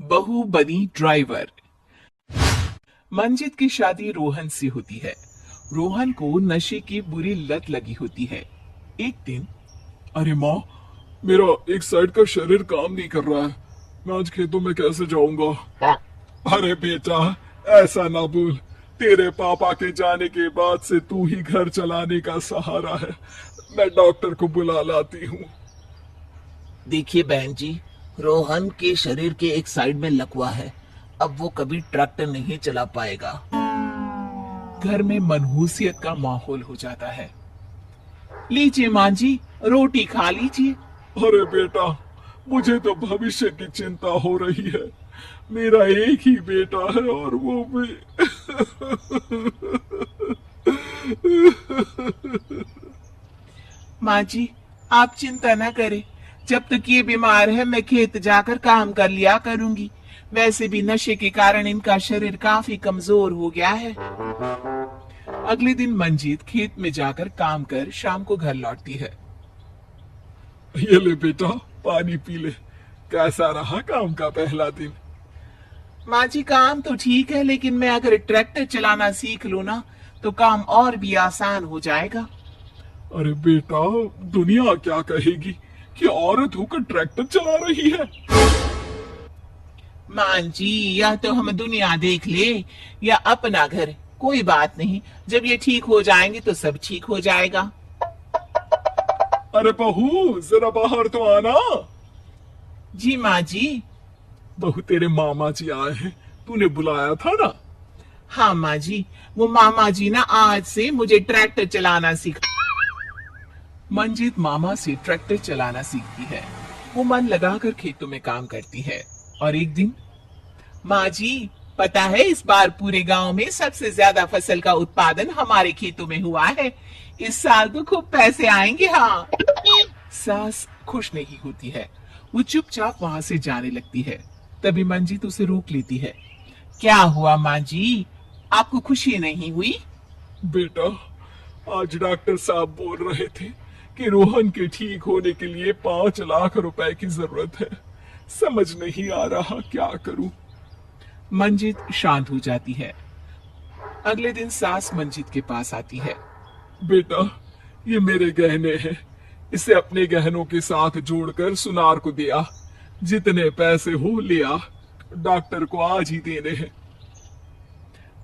बहू बनी ड्राइवर। मंजित की शादी रोहन से होती है। रोहन को नशे की बुरी लत लगी होती है। एक दिन, अरे माँ, मेरा एक साइड का शरीर काम नहीं कर रहा है। मैं आज खेतों में कैसे जाऊंगा? अरे बेटा, ऐसा ना बोल। तेरे पापा के जाने के बाद से तू ही घर चलाने का सहारा है। मैं डॉक्टर को बुला लाती हूँ। देखिए बहन जी, रोहन के शरीर के एक साइड में लकवा है। अब वो कभी ट्रैक्टर नहीं चला पाएगा। घर में मनहूसियत का माहौल हो जाता है। लीजिए माँ जी, रोटी खा लीजिए। अरे बेटा, मुझे तो भविष्य की चिंता हो रही है। मेरा एक ही बेटा है और वो भी माँ जी, आप चिंता न करें। जब तक ये बीमार है मैं खेत जाकर काम कर लिया करूंगी। वैसे भी नशे के कारण इनका शरीर काफी कमजोर हो गया है। अगले दिन मंजीत खेत में जाकर काम कर शाम को घर लौटती है। ये ले बेटा, पानी पी ले। कैसा रहा काम का पहला दिन? माँ जी, काम तो ठीक है, लेकिन मैं अगर ट्रैक्टर चलाना सीख लूँ ना तो काम और भी आसान हो जाएगा। अरे बेटा, दुनिया क्या कहेगी कि औरत होकर ट्रैक्टर चला रही है? माँ जी, या तो हम दुनिया देख ले या अपना घर, कोई बात नहीं। जब ये ठीक हो जाएंगे तो सब ठीक हो जाएगा। अरे बहू, जरा बाहर तो आना। जी माँ जी। बहू, तेरे मामा जी आए हैं, तूने बुलाया था ना? हाँ माँ जी, वो मामा जी ना आज से मुझे ट्रैक्टर चलाना मंजीत मामा से ट्रैक्टर चलाना सीखती है। वो मन लगाकर खेतों में काम करती है। और एक दिन, माँ जी, पता है इस बार पूरे गांव में सबसे ज्यादा फसल का उत्पादन हमारे खेतों में हुआ है। इस साल तो खूब पैसे आएंगे। हाँ। सास खुश नहीं होती है। वो चुपचाप वहां से जाने लगती है। तभी मंजीत उसे रोक लेती है। क्या हुआ माँ जी, आपको खुशी नहीं हुई? बेटा, आज डॉक्टर साहब बोल रहे थे कि रोहन के ठीक होने के लिए 5 लाख रुपए की जरूरत है। समझ नहीं आ रहा क्या करूं। मंजीत शांत हो जाती है। अगले दिन सास मंजीत के पास आती है। बेटा, ये मेरे गहने हैं। इसे अपने गहनों के साथ जोड़कर सुनार को दिया। जितने पैसे हो लिया, डॉक्टर को आज ही देने हैं।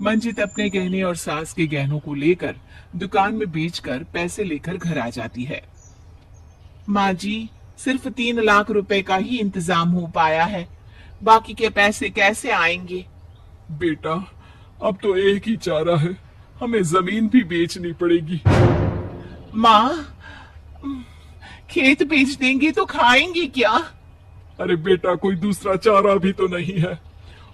मंजीत अपने गहने और सास के गहनों को लेकर दुकान में बेचकर पैसे लेकर घर आ जाती है। माँ जी, सिर्फ 3 लाख रुपए का ही इंतजाम हो पाया है। बाकी के पैसे कैसे आएंगे? बेटा, अब तो एक ही चारा है, हमें जमीन भी बेचनी पड़ेगी। माँ, खेत बेच देंगे तो खाएंगे क्या? अरे बेटा, कोई दूसरा चारा भी तो नहीं है।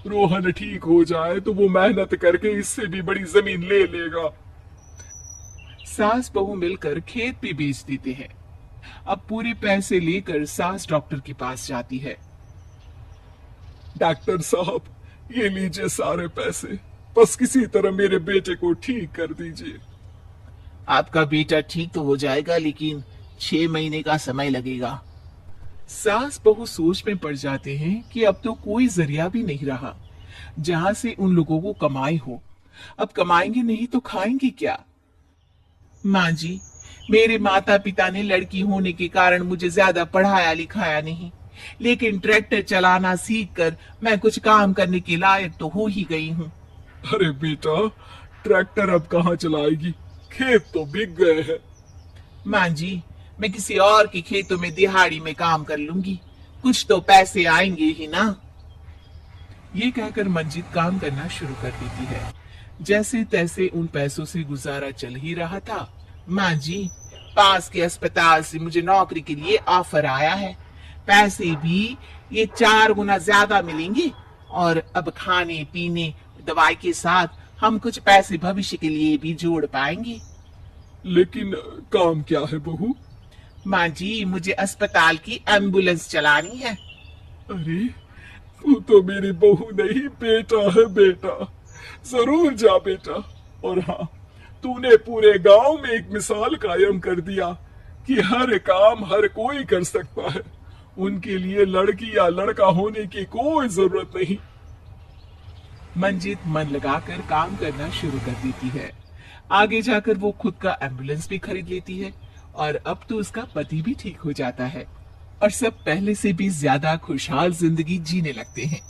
रोहन ठीक हो जाए तो वो मेहनत करके इससे भी बड़ी जमीन ले लेगा। सास बहू मिलकर खेत भी बेच देते हैं। अब पूरे पैसे लेकर सास डॉक्टर के पास जाती है। डॉक्टर साहब, ये लीजिए सारे पैसे। बस किसी तरह मेरे बेटे को ठीक कर दीजिए। आपका बेटा ठीक तो हो जाएगा, लेकिन 6 महीने का समय लगेगा। सास बहू सोच में पड़ जाते हैं कि अब तो कोई जरिया भी नहीं रहा जहां से उन लोगों को कमाई हो। अब कमाएंगे नहीं तो खाएंगे क्या? माँ जी, मेरे माता पिता ने लड़की होने के कारण मुझे ज्यादा पढ़ाया लिखाया नहीं, लेकिन ट्रैक्टर चलाना सीखकर मैं कुछ काम करने के लायक तो हो ही गई हूँ। अरे बेटा, ट्रैक्टर अब कहाँ चलाएगी? खेत तो बिक गए हैं। माँ जी, मैं किसी और के खेतों में दिहाड़ी में काम कर लूंगी, कुछ तो पैसे आएंगे ही ना। ये कहकर मंजीत काम करना शुरू कर देती है। जैसे तैसे उन पैसों से गुजारा चल ही रहा था। माँ जी, पास के अस्पताल से मुझे नौकरी के लिए ऑफर आया है। पैसे भी ये 4 गुना ज्यादा मिलेंगे और अब खाने पीने दवाई के साथ हम कुछ पैसे भविष्य के लिए भी जोड़ पाएंगे। लेकिन काम क्या है बहू? माँ जी, मुझे अस्पताल की एम्बुलेंस चलानी है। अरे, तू तो मेरी बहू नहीं, बेटा है बेटा। जरूर जा बेटा। और हाँ, तूने पूरे गांव में एक मिसाल कायम कर दिया कि हर काम हर कोई कर सकता है। उनके लिए लड़की या लड़का होने की कोई जरूरत नहीं। मंजीत मन लगाकर काम करना शुरू कर देती है। आगे जाकर वो खुद का एम्बुलेंस भी खरीद लेती है और अब तो उसका पति भी ठीक हो जाता है और सब पहले से भी ज्यादा खुशहाल जिंदगी जीने लगते हैं।